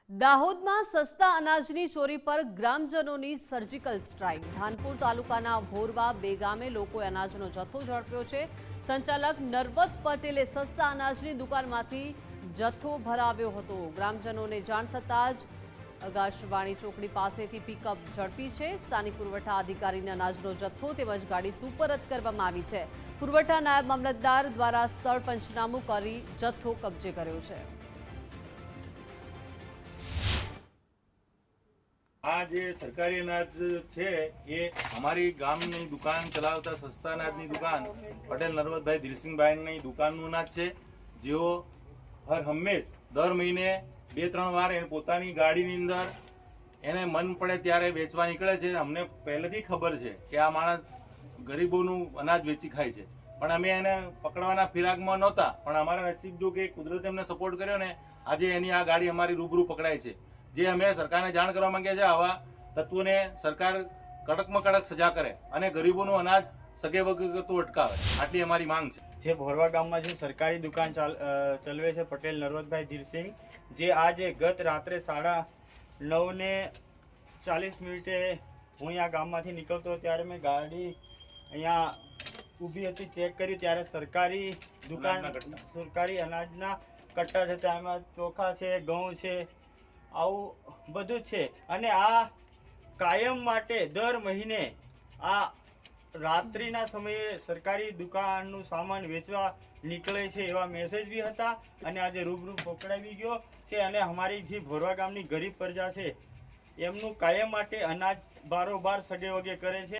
દાહોદમાં સસ્તા અનાજની ચોરી પર ગ્રામજનોની સર્જિકલ સ્ટ્રાઇક। ધાનપુર તાલુકાના ભોરવા બે ગામે લોકોએ અનાજનો જથ્થો ઝડપ્યો છે। સંચાલક નરવત પટેલે સસ્તા અનાજની દુકાનમાંથી જથ્થો ભરાવ્યો હતો। ગ્રામજનોને જાણ થતાં જ આકાશવાણી ચોકડી પાસેથી પિકઅપ ઝડપી છે। સ્થાનિક પુરવઠા અધિકારીને અનાજનો જથ્થો તેમજ ગાડી સુપરત કરવામાં આવી છે। પુરવઠા નાયબ મામલતદાર દ્વારા સ્થળ પંચનામું કરી જથ્થો કબજે કર્યો છે। આ જે સરકારી અનાજ છે એ અમારી ગામની દુકાન ચલાવતા સસ્તા અનાજની દુકાન પટેલ નરવતભાઈ ધીરસિંહભાઈની દુકાનનું અનાજ છે, જેઓ હર હંમેશ દર મહિને 2-3 વાર એને પોતાની ગાડીની અંદર એને મન પડે ત્યારે વેચવા નીકળે છે। અમને પહેલેથી ખબર છે કે આ માણસ ગરીબોનું અનાજ વેચી ખાય છે, પણ અમે એને પકડવાના ફિરાકમાં નહોતા। પણ અમારા નસીબ જો કે કુદરતે અમને સપોર્ટ કર્યો ને આજે એની આ ગાડી અમારી રૂબરૂ પકડાય છે। જે અમે સરકારને જાણ કરવા માંગીએ છીએ, આવા તત્વોને સરકાર કડકમાં કડક સજા કરે અને ગરીબોનું અનાજ સગે વગતો અટકાવે, આટલી અમારી માંગ છે। જે ભોરવા ગામમાં જે સરકારી દુકાન ચલાવે છે પટેલ નરવતભાઈ ધીરસિંહ, જે આજે ગત રાત્રે 9:40 હું અહીંયા ગામમાંથી નીકળતો ત્યારે મેં ગાડી અહીંયા ઊભી હતી, ચેક કરી ત્યારે સરકારી દુકાન સરકારી અનાજના કટ્ટા છે, એમાં ચોખા છે, ઘઉં છે, આવું બધું છે। અને આ કાયમ માટે દર મહિને આ રાત્રિના સમયે સરકારી દુકાનનું સામાન વેચવા નીકળે છે એવા મેસેજ બી હતા અને આજે રૂબરૂ પકડાવી ગયો છે। અને અમારી જે ભોરવા ગામની ગરીબ પ્રજા છે એમનું કાયમ માટે અનાજ બારોબાર સગે વગે કરે છે।